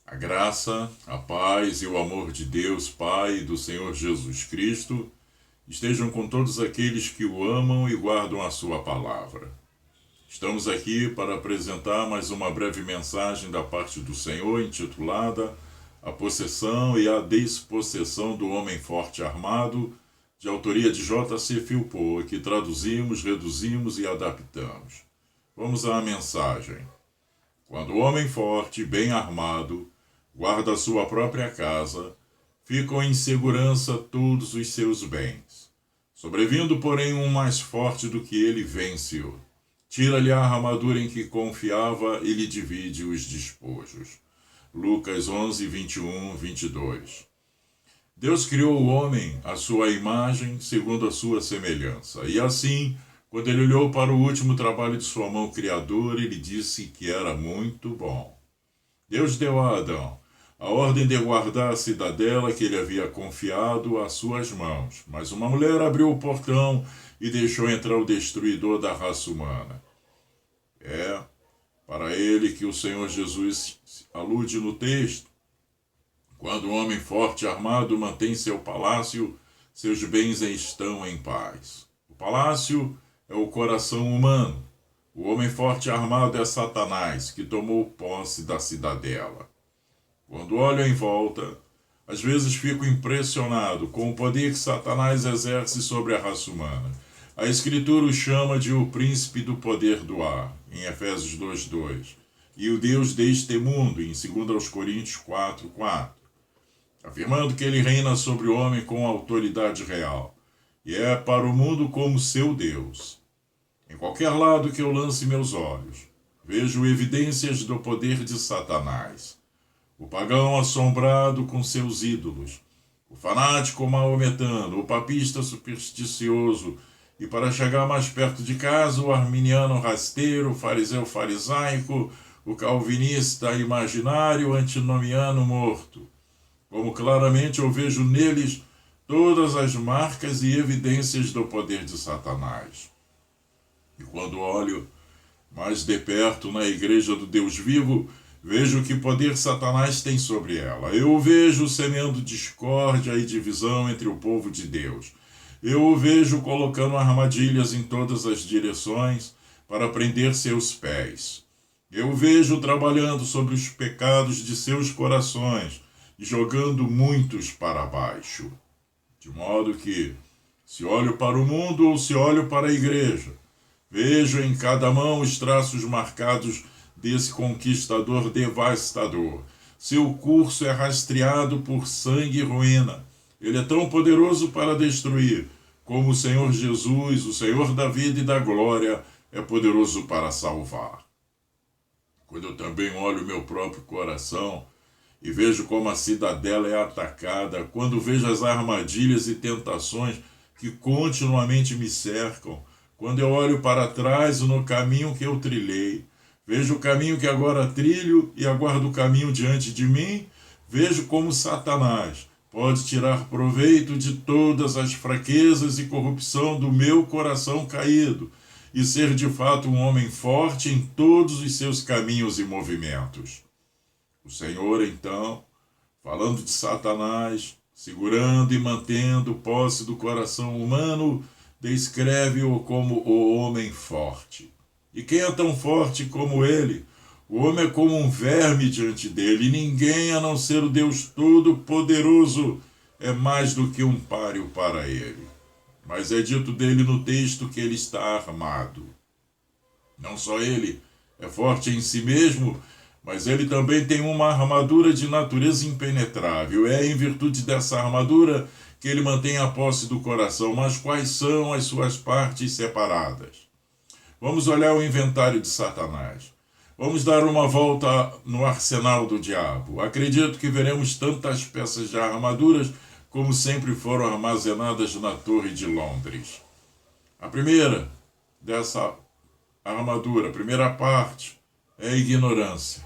A graça, a paz e o amor de Deus, Pai, e do Senhor Jesus Cristo, estejam com todos aqueles que o amam e guardam a sua palavra. Estamos aqui para apresentar mais uma breve mensagem da parte do Senhor, intitulada A Possessão e a Despossessão do Homem Forte Armado, de autoria de J.C. Philpott, que traduzimos, reduzimos e adaptamos. Vamos à mensagem. Quando o homem forte, bem armado, guarda a sua própria casa, ficam em segurança todos os seus bens. Sobrevindo, porém, um mais forte do que ele, vence-o. Tira-lhe a armadura em que confiava e lhe divide os despojos. Lucas 11, 21, 22. Deus criou o homem à sua imagem, segundo a sua semelhança. E assim, quando ele olhou para o último trabalho de sua mão criadora, ele disse que era muito bom. Deus deu a Adão a ordem de guardar a cidadela que ele havia confiado às suas mãos. Mas uma mulher abriu o portão e deixou entrar o destruidor da raça humana. É para ele que o Senhor Jesus alude no texto. Quando o homem forte e armado mantém seu palácio, seus bens estão em paz. O palácio é o coração humano. O homem forte e armado é Satanás, que tomou posse da cidadela. Quando olho em volta, às vezes fico impressionado com o poder que Satanás exerce sobre a raça humana. A Escritura o chama de o príncipe do poder do ar, em Efésios 2:2, e o Deus deste mundo, em 2 Coríntios 4:4, afirmando que ele reina sobre o homem com autoridade real, e é para o mundo como seu Deus. Em qualquer lado que eu lance meus olhos, vejo evidências do poder de Satanás. O pagão assombrado com seus ídolos, o fanático maometano, o papista supersticioso e, para chegar mais perto de casa, o arminiano rasteiro, o fariseu farisaico, o calvinista imaginário, o antinomiano morto. Como claramente eu vejo neles todas as marcas e evidências do poder de Satanás. E quando olho mais de perto na igreja do Deus vivo, vejo que poder Satanás tem sobre ela. Eu o vejo semeando discórdia e divisão entre o povo de Deus. Eu o vejo colocando armadilhas em todas as direções para prender seus pés. Eu o vejo trabalhando sobre os pecados de seus corações e jogando muitos para baixo. De modo que, se olho para o mundo ou se olho para a igreja, vejo em cada mão os traços marcados desse conquistador devastador. Seu curso é rastreado por sangue e ruína. Ele é tão poderoso para destruir, como o Senhor Jesus, o Senhor da vida e da glória, é poderoso para salvar. Quando eu também olho meu próprio coração e vejo como a cidadela é atacada, quando vejo as armadilhas e tentações que continuamente me cercam, quando eu olho para trás no caminho que eu trilhei, vejo o caminho que agora trilho e aguardo o caminho diante de mim, vejo como Satanás pode tirar proveito de todas as fraquezas e corrupção do meu coração caído e ser de fato um homem forte em todos os seus caminhos e movimentos. O Senhor, então, falando de Satanás, segurando e mantendo posse do coração humano, descreve-o como o homem forte. E quem é tão forte como ele? O homem é como um verme diante dele, e ninguém, a não ser o Deus Todo-Poderoso, é mais do que um páreo para ele. Mas é dito dele no texto que ele está armado. Não só ele é forte em si mesmo, mas ele também tem uma armadura de natureza impenetrável. É em virtude dessa armadura que ele mantém a posse do coração. Mas quais são as suas partes separadas? Vamos olhar o inventário de Satanás. Vamos dar uma volta no arsenal do diabo. Acredito que veremos tantas peças de armaduras como sempre foram armazenadas na Torre de Londres. A primeira dessa armadura, a primeira parte, é a ignorância.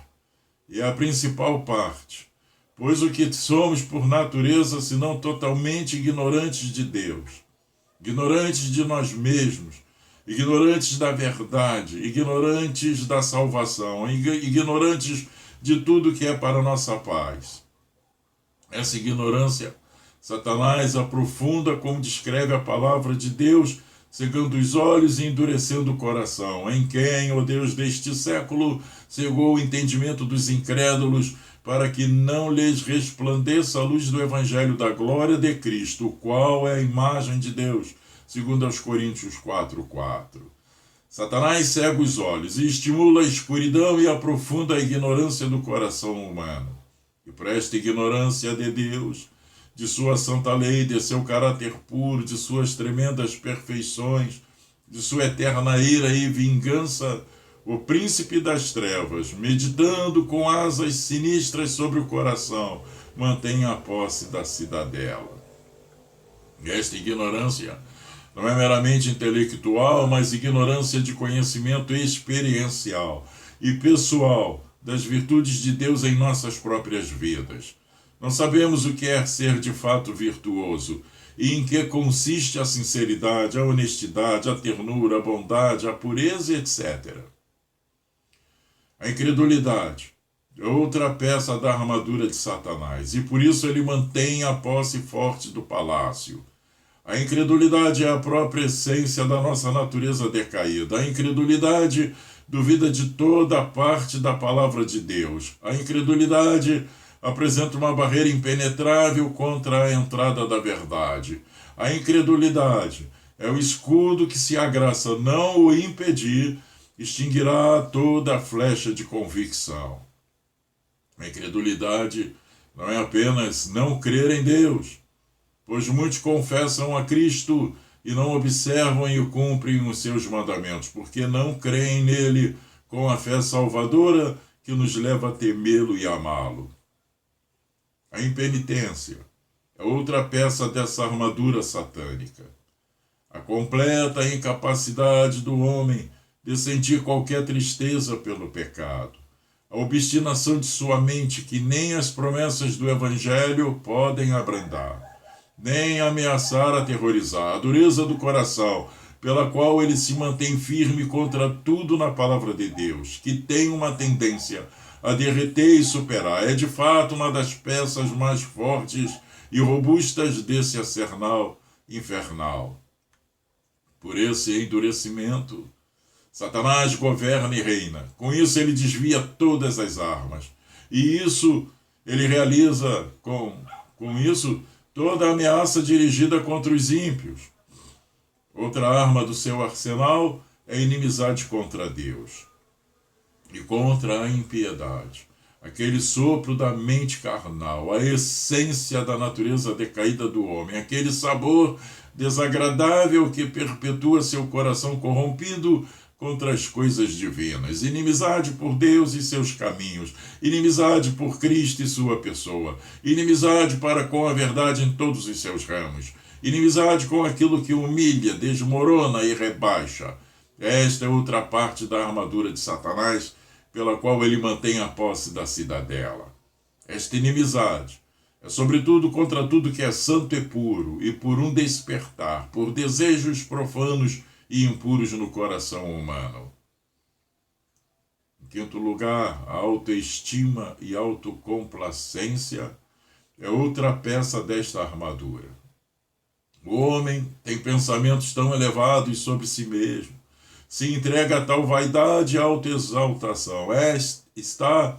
E é a principal parte, pois o que somos por natureza, senão totalmente ignorantes de Deus, ignorantes de nós mesmos, ignorantes da verdade, ignorantes da salvação, ignorantes de tudo que é para nossa paz. Essa ignorância, Satanás aprofunda, como descreve a palavra de Deus, cegando os olhos e endurecendo o coração, em quem, ó Deus deste século, cegou o entendimento dos incrédulos, para que não lhes resplandeça a luz do evangelho da glória de Cristo, o qual é a imagem de Deus, segundo aos Coríntios 4:4. Satanás cega os olhos e estimula a escuridão e aprofunda a ignorância do coração humano. E por esta ignorância de Deus, de sua santa lei, de seu caráter puro, de suas tremendas perfeições, de sua eterna ira e vingança, o príncipe das trevas, meditando com asas sinistras sobre o coração, mantém a posse da cidadela. Esta ignorância não é meramente intelectual, mas ignorância de conhecimento experiencial e pessoal das virtudes de Deus em nossas próprias vidas. Não sabemos o que é ser de fato virtuoso e em que consiste a sinceridade, a honestidade, a ternura, a bondade, a pureza, etc. A incredulidade é outra peça da armadura de Satanás, e por isso ele mantém a posse forte do palácio. A incredulidade é a própria essência da nossa natureza decaída. A incredulidade duvida de toda a parte da palavra de Deus. A incredulidade apresenta uma barreira impenetrável contra a entrada da verdade. A incredulidade é o escudo que, se a graça não o impedir, extinguirá toda a flecha de convicção. A incredulidade não é apenas não crer em Deus, pois muitos confessam a Cristo e não observam e cumprem os seus mandamentos, porque não creem nele com a fé salvadora que nos leva a temê-lo e amá-lo. A impenitência é outra peça dessa armadura satânica. A completa incapacidade do homem de sentir qualquer tristeza pelo pecado. A obstinação de sua mente que nem as promessas do Evangelho podem abrandar, nem ameaçar aterrorizar. A dureza do coração, pela qual ele se mantém firme contra tudo na palavra de Deus, que tem uma tendência a derreter e superar. É de fato uma das peças mais fortes e robustas desse arsenal infernal. Por esse endurecimento, Satanás governa e reina. Com isso ele desvia todas as armas. E isso ele realiza com isso toda a ameaça dirigida contra os ímpios. Outra arma do seu arsenal é a inimizade contra Deus e contra a impiedade. Aquele sopro da mente carnal, a essência da natureza decaída do homem, aquele sabor desagradável que perpetua seu coração corrompido contra as coisas divinas. Inimizade por Deus e seus caminhos, inimizade por Cristo e sua pessoa, inimizade para com a verdade em todos os seus ramos, inimizade com aquilo que humilha, desmorona e rebaixa. Esta é outra parte da armadura de Satanás, pela qual ele mantém a posse da cidadela. Esta inimizade é sobretudo contra tudo que é santo e puro, e por um despertar, por desejos profanos e impuros no coração humano. Em quinto lugar, a autoestima e autocomplacência é outra peça desta armadura. O homem tem pensamentos tão elevados sobre si mesmo, se entrega a tal vaidade e autoexaltação, está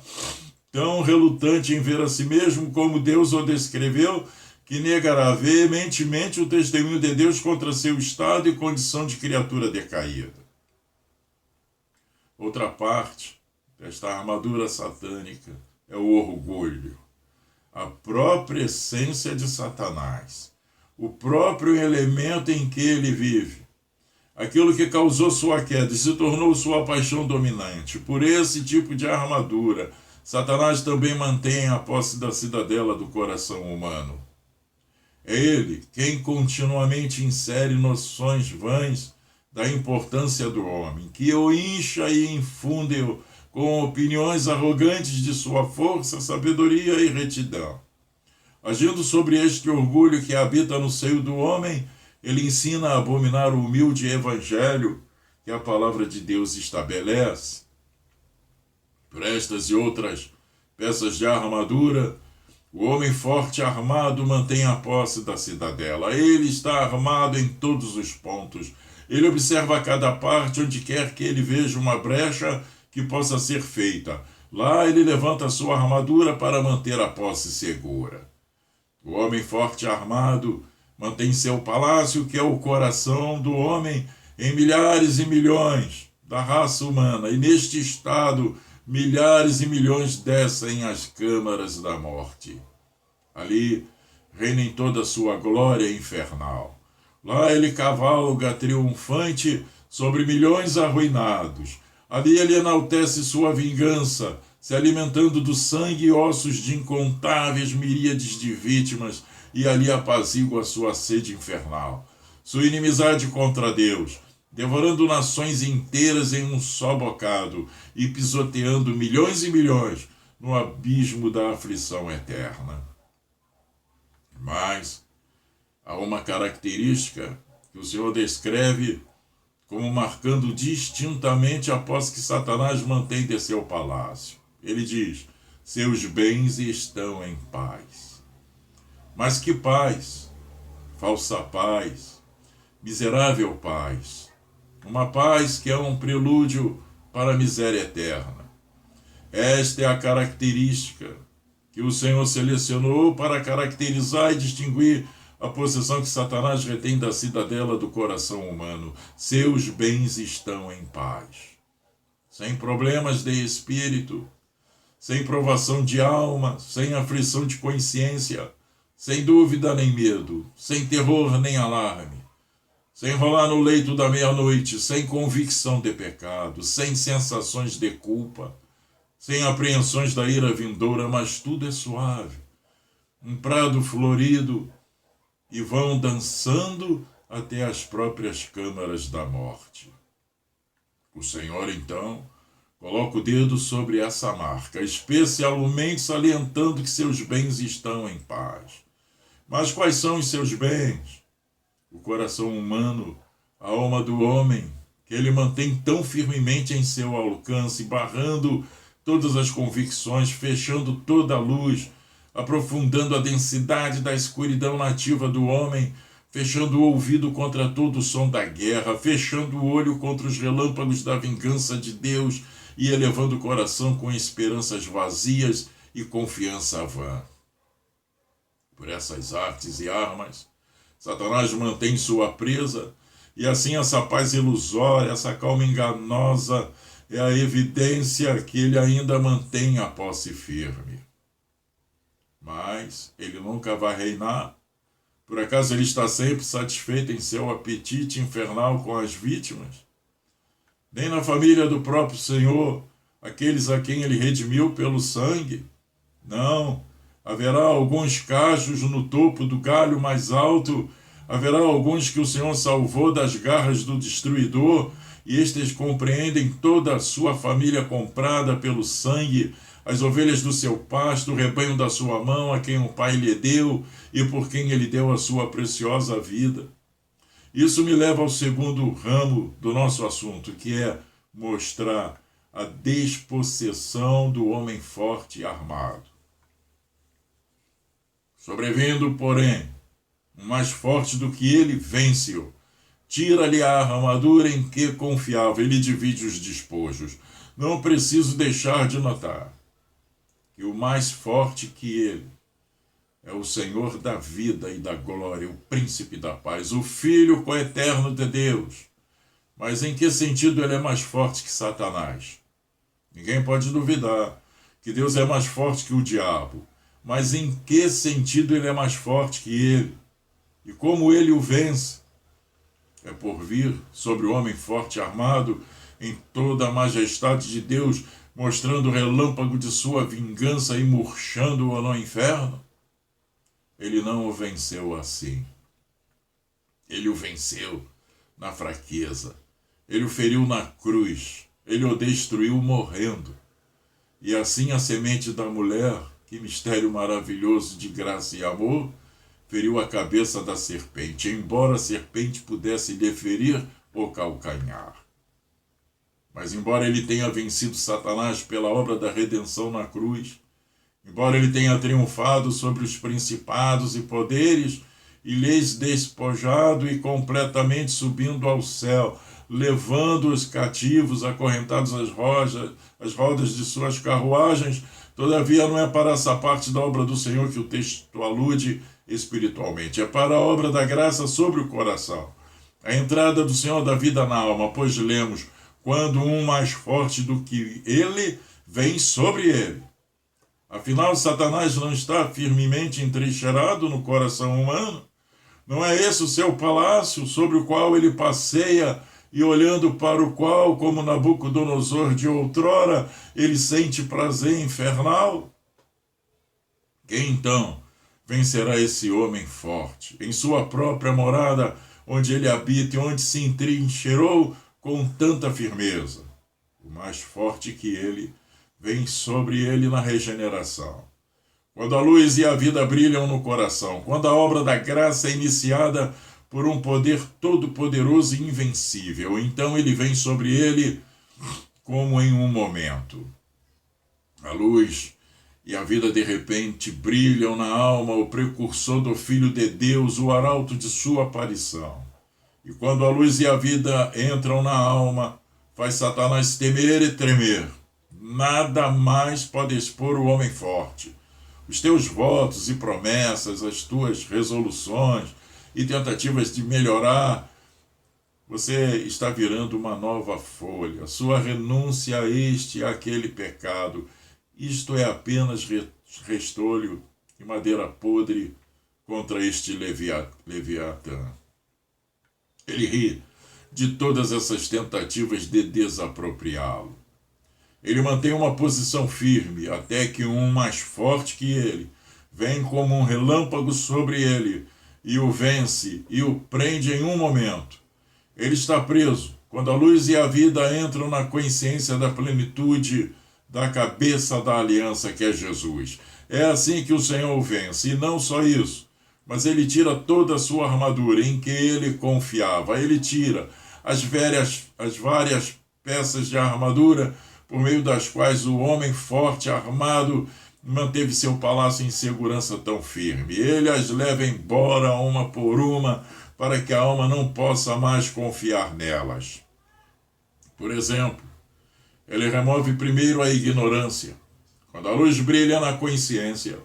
tão relutante em ver a si mesmo como Deus o descreveu, que negará veementemente o testemunho de Deus contra seu estado e condição de criatura decaída. Outra parte desta armadura satânica é o orgulho, a própria essência de Satanás, o próprio elemento em que ele vive, aquilo que causou sua queda e se tornou sua paixão dominante. Por esse tipo de armadura, Satanás também mantém a posse da cidadela do coração humano. É ele quem continuamente insere noções vãs da importância do homem, que o incha e infunde com opiniões arrogantes de sua força, sabedoria e retidão. Agindo sobre este orgulho que habita no seio do homem, ele ensina a abominar o humilde evangelho que a palavra de Deus estabelece. Por estas e outras peças de armadura. O homem forte armado mantém a posse da cidadela. Ele está armado em todos os pontos. Ele observa cada parte onde quer que ele veja uma brecha que possa ser feita. Lá ele levanta a sua armadura para manter a posse segura. O homem forte armado mantém seu palácio, que é o coração do homem, em milhares e milhões da raça humana. E neste estado, milhares e milhões descem às câmaras da morte. Ali reina em toda a sua glória infernal. Lá ele cavalga triunfante sobre milhões arruinados. Ali ele enaltece sua vingança, se alimentando do sangue e ossos de incontáveis miríades de vítimas, e ali apazigua sua sede infernal, sua inimizade contra Deus, devorando nações inteiras em um só bocado e pisoteando milhões e milhões no abismo da aflição eterna. Mas há uma característica que o Senhor descreve como marcando distintamente a posse que Satanás mantém de seu palácio. Ele diz: seus bens estão em paz. Mas que paz? Falsa paz, miserável paz. Uma paz que é um prelúdio para a miséria eterna. Esta é a característica que o Senhor selecionou para caracterizar e distinguir a possessão que Satanás retém da cidadela do coração humano. Seus bens estão em paz. Sem problemas de espírito, sem provação de alma, sem aflição de consciência, sem dúvida nem medo, sem terror nem alarme, sem rolar no leito da meia-noite, sem convicção de pecado, sem sensações de culpa, sem apreensões da ira vindoura, mas tudo é suave. Um prado florido, e vão dançando até as próprias câmaras da morte. O Senhor, então, coloca o dedo sobre essa marca, especialmente salientando que seus bens estão em paz. Mas quais são os seus bens? O coração humano, a alma do homem, que ele mantém tão firmemente em seu alcance, barrando todas as convicções, fechando toda a luz, aprofundando a densidade da escuridão nativa do homem, fechando o ouvido contra todo o som da guerra, fechando o olho contra os relâmpagos da vingança de Deus e elevando o coração com esperanças vazias e confiança vã. Por essas artes e armas, Satanás mantém sua presa, e assim essa paz ilusória, essa calma enganosa, é a evidência que ele ainda mantém a posse firme. Mas ele nunca vai reinar. Por acaso ele está sempre satisfeito em seu apetite infernal com as vítimas? Nem na família do próprio Senhor, aqueles a quem ele redimiu pelo sangue? Não. Haverá alguns cachos no topo do galho mais alto, haverá alguns que o Senhor salvou das garras do destruidor, e estes compreendem toda a sua família comprada pelo sangue, as ovelhas do seu pasto, o rebanho da sua mão, a quem o Pai lhe deu e por quem ele deu a sua preciosa vida. Isso me leva ao segundo ramo do nosso assunto, que é mostrar a despossessão do homem forte e armado. Sobrevindo, porém, um mais forte do que ele, vence-o. Tira-lhe a armadura em que confiava, ele divide os despojos. Não preciso deixar de notar que o mais forte que ele é o Senhor da vida e da glória, o príncipe da paz, o Filho coeterno de Deus. Mas em que sentido ele é mais forte que Satanás? Ninguém pode duvidar que Deus é mais forte que o diabo. Mas em que sentido ele é mais forte que ele? E como ele o vence? É por vir sobre o homem forte e armado, em toda a majestade de Deus, mostrando o relâmpago de sua vingança e murchando-o no inferno? Ele não o venceu assim. Ele o venceu na fraqueza. Ele o feriu na cruz. Ele o destruiu morrendo. E assim a semente da mulher, que mistério maravilhoso de graça e amor, feriu a cabeça da serpente, embora a serpente pudesse lhe ferir o calcanhar. Mas embora ele tenha vencido Satanás pela obra da redenção na cruz, embora ele tenha triunfado sobre os principados e poderes e lhes despojado e completamente subindo ao céu, levando os cativos acorrentados às rodas de suas carruagens, todavia não é para essa parte da obra do Senhor que o texto alude espiritualmente, é para a obra da graça sobre o coração. A entrada do Senhor da vida na alma, pois lemos, quando um mais forte do que ele vem sobre ele. Afinal, Satanás não está firmemente entrincheirado no coração humano? Não é esse o seu palácio sobre o qual ele passeia e olhando para o qual, como Nabucodonosor de outrora, ele sente prazer infernal? Quem então vencerá esse homem forte em sua própria morada, onde ele habita e onde se entrincheirou com tanta firmeza? O mais forte que ele vem sobre ele na regeneração. Quando a luz e a vida brilham no coração, quando a obra da graça é iniciada por um poder todo-poderoso e invencível, então ele vem sobre ele como em um momento. A luz e a vida de repente brilham na alma, o precursor do Filho de Deus, o arauto de sua aparição. E quando a luz e a vida entram na alma, faz Satanás temer e tremer. Nada mais pode expor o homem forte. Os teus votos e promessas, as tuas resoluções e tentativas de melhorar, você está virando uma nova folha. Sua renúncia a este e àquele pecado, isto é apenas restolho e madeira podre contra este Leviatã. Ele ri de todas essas tentativas de desapropriá-lo. Ele mantém uma posição firme até que um mais forte que ele vem como um relâmpago sobre ele e o vence e o prende em um momento. Ele está preso quando a luz e a vida entram na consciência da plenitude da cabeça da aliança que é Jesus. É assim que o Senhor o vence, e não só isso, mas ele tira toda a sua armadura em que ele confiava. Ele tira as várias peças de armadura por meio das quais o homem forte armado manteve seu palácio em segurança tão firme. Ele as leva embora uma por uma, para que a alma não possa mais confiar nelas. Por exemplo, ele remove primeiro a ignorância. Quando a luz brilha na consciência,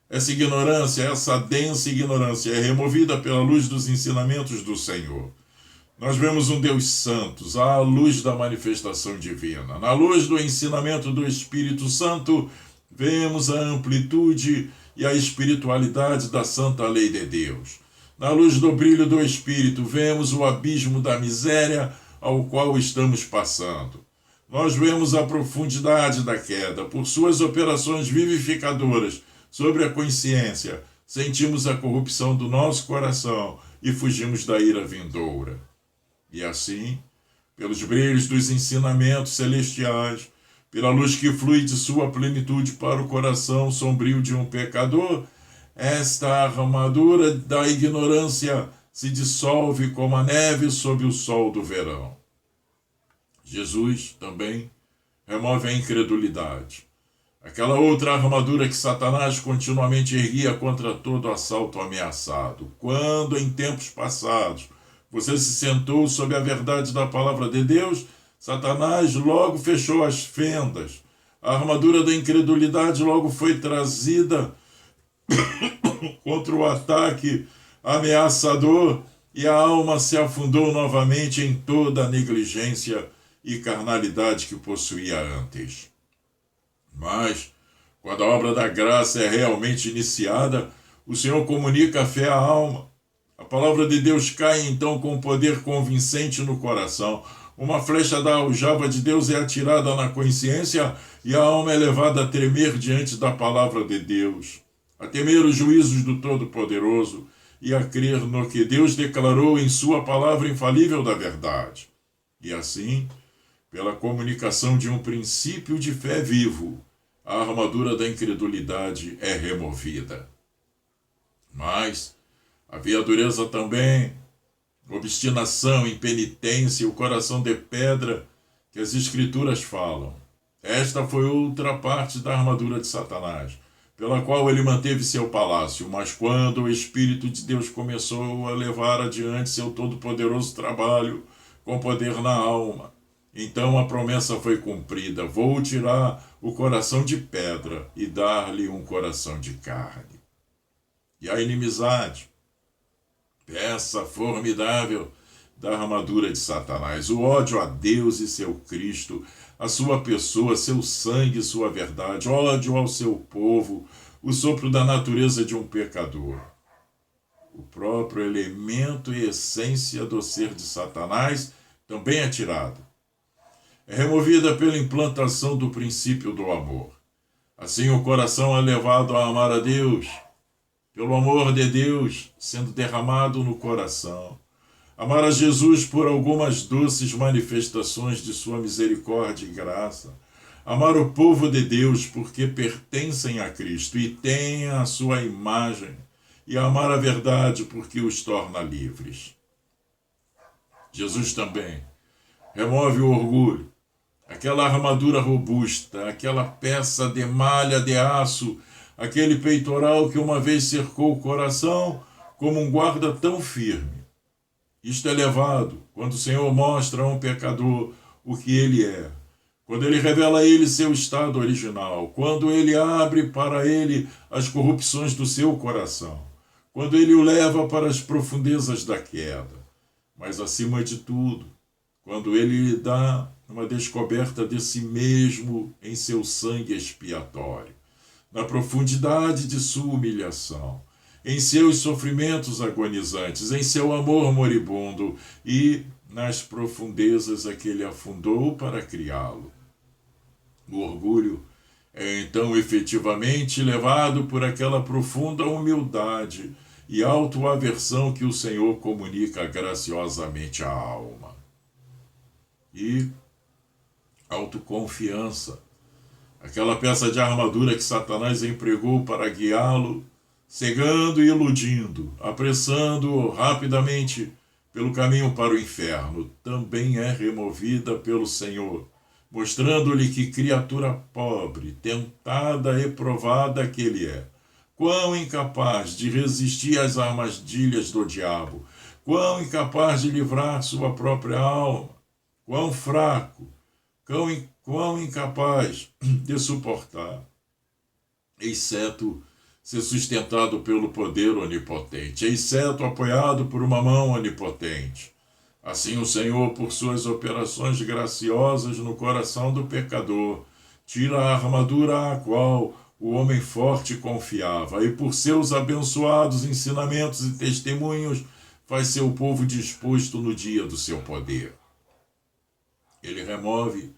essa ignorância, essa densa ignorância, é removida pela luz dos ensinamentos do Senhor. Nós vemos um Deus santo, à luz da manifestação divina. Na luz do ensinamento do Espírito Santo, vemos a amplitude e a espiritualidade da santa lei de Deus. Na luz do brilho do Espírito, vemos o abismo da miséria ao qual estamos passando. Nós vemos a profundidade da queda. Por suas operações vivificadoras sobre a consciência, sentimos a corrupção do nosso coração e fugimos da ira vindoura. E assim, pelos brilhos dos ensinamentos celestiais, pela luz que flui de sua plenitude para o coração sombrio de um pecador, esta armadura da ignorância se dissolve como a neve sob o sol do verão. Jesus também remove a incredulidade, aquela outra armadura que Satanás continuamente erguia contra todo assalto ameaçado. Quando, em tempos passados, você se sentou sob a verdade da palavra de Deus, Satanás logo fechou as fendas. A armadura da incredulidade logo foi trazida contra o ataque ameaçador e a alma se afundou novamente em toda a negligência e carnalidade que possuía antes. Mas, quando a obra da graça é realmente iniciada, o Senhor comunica a fé à alma. A palavra de Deus cai então com poder convincente no coração. Uma flecha da aljava de Deus é atirada na consciência e a alma é levada a tremer diante da palavra de Deus, a temer os juízos do Todo-Poderoso e a crer no que Deus declarou em sua palavra infalível da verdade. E assim, pela comunicação de um princípio de fé vivo, a armadura da incredulidade é removida. Mas havia dureza também, obstinação, impenitência e o coração de pedra que as Escrituras falam. Esta foi outra parte da armadura de Satanás. pela qual ele manteve seu palácio. Mas quando o Espírito de Deus começou a levar adiante seu todo-poderoso trabalho com poder na alma, então a promessa foi cumprida: vou tirar o coração de pedra e dar-lhe um coração de carne. E a inimizade, peça formidável da armadura de Satanás, o ódio a Deus e seu Cristo, a sua pessoa, seu sangue e sua verdade, ódio ao seu povo, o sopro da natureza de um pecador. O próprio elemento e essência do ser de Satanás também é tirado. É removida pela implantação do princípio do amor. Assim o coração é levado a amar a Deus, pelo amor de Deus sendo derramado no coração. Amar a Jesus por algumas doces manifestações de sua misericórdia e graça. Amar o povo de Deus porque pertencem a Cristo e têm a sua imagem. E amar a verdade porque os torna livres. Jesus também remove o orgulho, aquela armadura robusta, aquela peça de malha de aço, aquele peitoral que uma vez cercou o coração como um guarda tão firme. Isto é levado quando o Senhor mostra a um pecador o que ele é, quando ele revela a ele seu estado original, quando ele abre para ele as corrupções do seu coração, quando ele o leva para as profundezas da queda, mas acima de tudo, quando ele lhe dá uma descoberta de si mesmo em seu sangue expiatório, na profundidade de sua humilhação, em seus sofrimentos agonizantes, em seu amor moribundo e nas profundezas a que ele afundou para criá-lo. O orgulho é então efetivamente levado por aquela profunda humildade e autoaversão que o Senhor comunica graciosamente à alma. E autoconfiança, aquela peça de armadura que Satanás empregou para guiá-lo, cegando e iludindo, apressando-o rapidamente pelo caminho para o inferno, também é removida pelo Senhor, mostrando-lhe que criatura pobre, tentada e provada que ele é, quão incapaz de resistir às armadilhas do diabo, quão incapaz de livrar sua própria alma, quão fraco, quão incapaz de suportar, exceto ser sustentado pelo poder onipotente, exceto apoiado por uma mão onipotente. Assim o Senhor, por suas operações graciosas no coração do pecador, tira a armadura à qual o homem forte confiava, e por seus abençoados ensinamentos e testemunhos faz seu povo disposto no dia do seu poder. Ele remove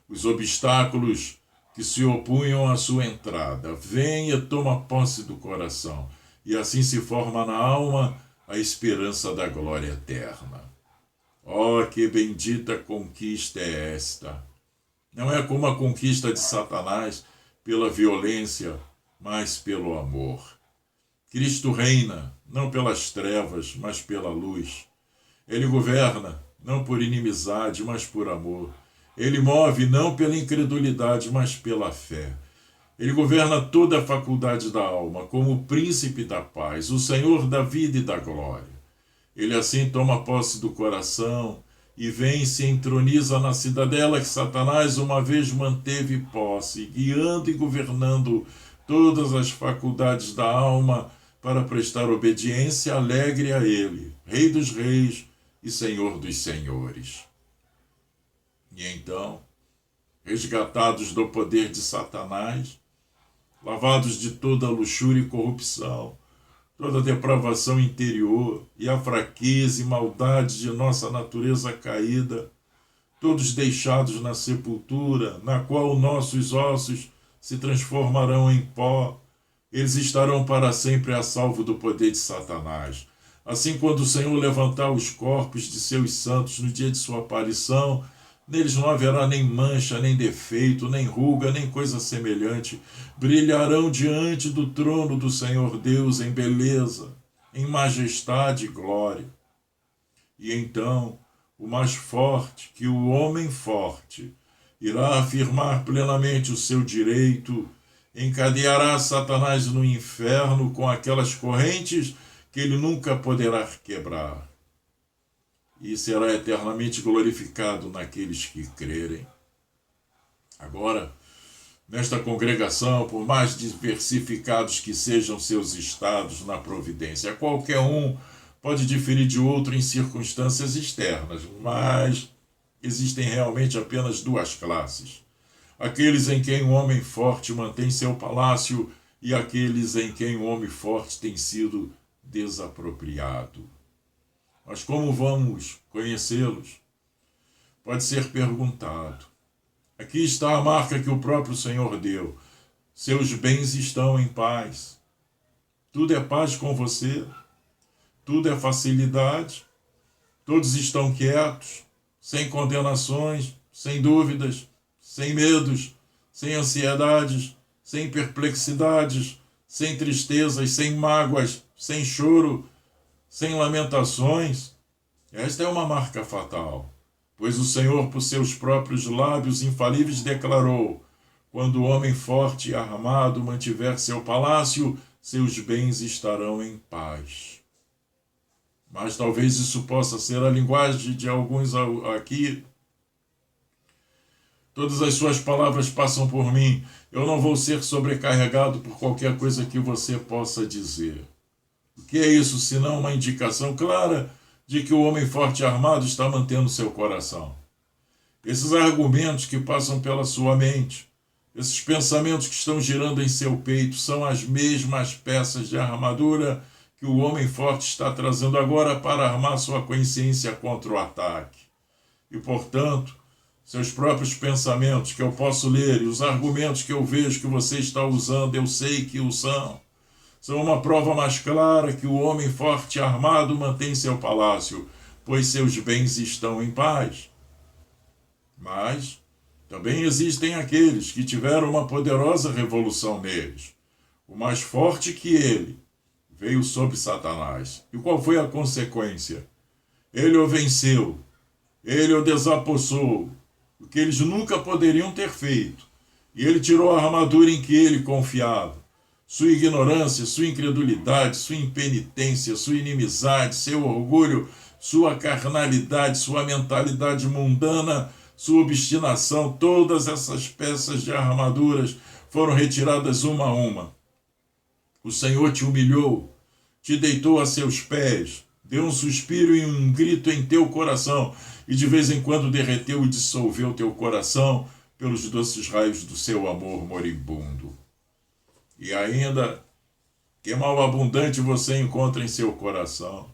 os obstáculos que se opunham à sua entrada, vem e toma posse do coração, e assim se forma na alma a esperança da glória eterna. Oh, que bendita conquista é esta! Não é como a conquista de Satanás pela violência, mas pelo amor. Cristo reina, não pelas trevas, mas pela luz. Ele governa, não por inimizade, mas por amor. Ele move não pela incredulidade, mas pela fé. Ele governa toda a faculdade da alma, como o príncipe da paz, o Senhor da vida e da glória. Ele assim toma posse do coração e vem e se entroniza na cidadela que Satanás uma vez manteve posse, guiando e governando todas as faculdades da alma para prestar obediência alegre a ele, Rei dos reis e Senhor dos senhores. E então, resgatados do poder de Satanás, lavados de toda a luxúria e corrupção, toda a depravação interior e a fraqueza e maldade de nossa natureza caída, todos deixados na sepultura, na qual nossos ossos se transformarão em pó, eles estarão para sempre a salvo do poder de Satanás. Assim, quando o Senhor levantar os corpos de seus santos no dia de sua aparição, neles não haverá nem mancha, nem defeito, nem ruga, nem coisa semelhante. Brilharão diante do trono do Senhor Deus em beleza, em majestade e glória. E então, o mais forte que o homem forte irá afirmar plenamente o seu direito encadeará Satanás no inferno com aquelas correntes que ele nunca poderá quebrar, e será eternamente glorificado naqueles que crerem. Agora, nesta congregação, por mais diversificados que sejam seus estados na providência, qualquer um pode diferir de outro em circunstâncias externas, mas existem realmente apenas duas classes: aqueles em quem o homem forte mantém seu palácio e aqueles em quem o homem forte tem sido desapropriado. Mas como vamos conhecê-los? Pode ser perguntado. Aqui está a marca que o próprio Senhor deu. Seus bens estão em paz. Tudo é paz com você. Tudo é facilidade. Todos estão quietos, sem condenações, sem dúvidas, sem medos, sem ansiedades, sem perplexidades, sem tristezas, sem mágoas, sem choro, sem lamentações. Esta é uma marca fatal, pois o Senhor, por seus próprios lábios infalíveis, declarou: quando o homem forte e armado mantiver seu palácio, seus bens estarão em paz. Mas talvez isso possa ser a linguagem de alguns aqui. Todas as suas palavras passam por mim. Eu não vou ser sobrecarregado por qualquer coisa que você possa dizer. O que é isso, senão uma indicação clara de que o homem forte e armado está mantendo seu coração? Esses argumentos que passam pela sua mente, esses pensamentos que estão girando em seu peito, são as mesmas peças de armadura que o homem forte está trazendo agora para armar sua consciência contra o ataque. E, portanto, seus próprios pensamentos que eu posso ler e os argumentos que eu vejo que você está usando, eu sei que o são uma prova mais clara que o homem forte e armado mantém seu palácio, pois seus bens estão em paz. Mas também existem aqueles que tiveram uma poderosa revolução neles. O mais forte que ele veio sobre Satanás. E qual foi a consequência? Ele o venceu, ele o desapossou, o que eles nunca poderiam ter feito. E ele tirou a armadura em que ele confiava. Sua ignorância, sua incredulidade, sua impenitência, sua inimizade, seu orgulho, sua carnalidade, sua mentalidade mundana, sua obstinação, todas essas peças de armaduras foram retiradas uma a uma. O Senhor te humilhou, te deitou a seus pés, deu um suspiro e um grito em teu coração, e de vez em quando derreteu e dissolveu teu coração pelos doces raios do seu amor moribundo. E ainda, que mal abundante você encontra em seu coração.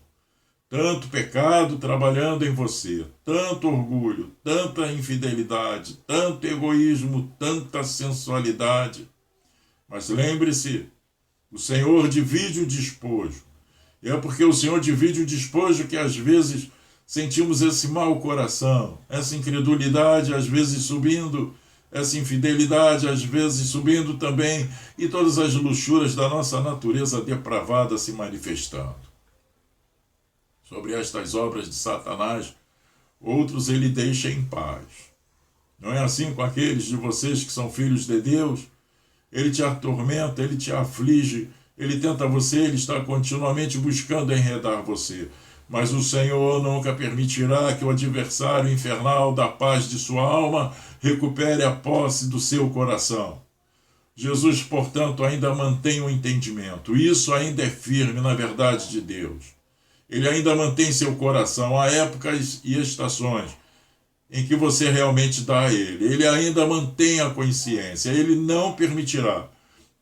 Tanto pecado trabalhando em você, tanto orgulho, tanta infidelidade, tanto egoísmo, tanta sensualidade. Mas lembre-se, o Senhor divide o despojo. E é porque o Senhor divide o despojo que às vezes sentimos esse mau coração, essa incredulidade às vezes subindo, essa infidelidade às vezes subindo também, e todas as luxúrias da nossa natureza depravada se manifestando. Sobre estas obras de Satanás, outros ele deixa em paz. Não é assim com aqueles de vocês que são filhos de Deus? Ele te atormenta, ele te aflige, ele tenta você, ele está continuamente buscando enredar você. Mas o Senhor nunca permitirá que o adversário infernal da paz de sua alma recupere a posse do seu coração. Jesus, portanto, ainda mantém o entendimento. Isso ainda é firme na verdade de Deus. Ele ainda mantém seu coração. Há épocas e estações em que você realmente dá a ele. Ele ainda mantém a consciência. Ele não permitirá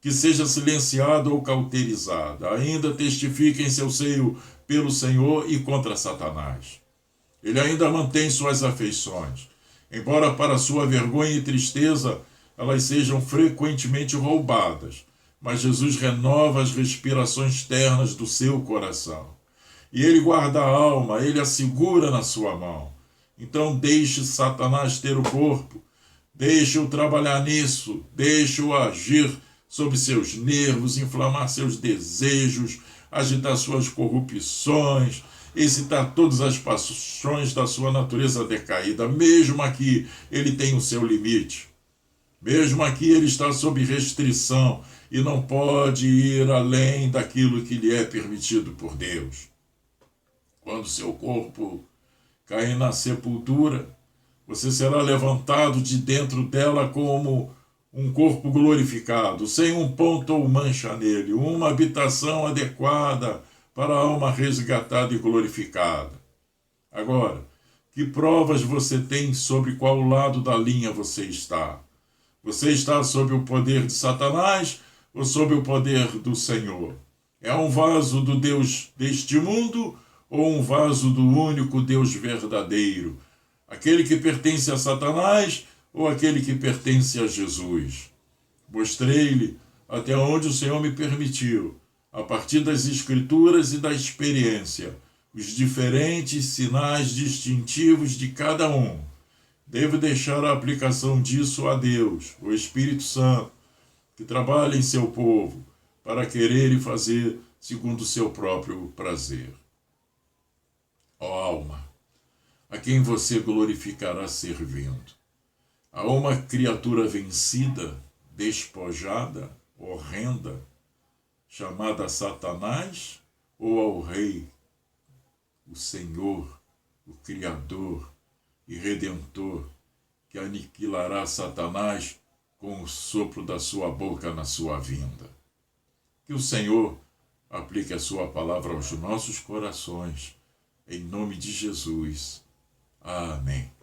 que seja silenciado ou cauterizado. Ainda testifica em seu seio pelo Senhor e contra Satanás. Ele ainda mantém suas afeições, embora para sua vergonha e tristeza elas sejam frequentemente roubadas, mas Jesus renova as respirações ternas do seu coração. E ele guarda a alma, ele a segura na sua mão. Então deixe Satanás ter o corpo, deixe-o trabalhar nisso, deixe-o agir sobre seus nervos, inflamar seus desejos, agitar suas corrupções, excitar todas as paixões da sua natureza decaída. Mesmo aqui, ele tem o seu limite. Mesmo aqui ele está sob restrição e não pode ir além daquilo que lhe é permitido por Deus. Quando seu corpo cair na sepultura, você será levantado de dentro dela como um corpo glorificado, sem um ponto ou mancha nele, uma habitação adequada para a alma resgatada e glorificada. Agora, que provas você tem sobre qual lado da linha você está? Você está sob o poder de Satanás ou sob o poder do Senhor? É um vaso do Deus deste mundo ou um vaso do único Deus verdadeiro? Aquele que pertence a Satanás ou aquele que pertence a Jesus? Mostrei-lhe até onde o Senhor me permitiu, a partir das Escrituras e da experiência, os diferentes sinais distintivos de cada um. Devo deixar a aplicação disso a Deus, o Espírito Santo, que trabalha em seu povo, para querer e fazer segundo o seu próprio prazer. Ó alma, a quem você glorificará servindo? A uma criatura vencida, despojada, horrenda, chamada Satanás, ou ao Rei, o Senhor, o Criador e Redentor, que aniquilará Satanás com o sopro da sua boca na sua vinda? Que o Senhor aplique a sua palavra aos nossos corações, em nome de Jesus. Amém.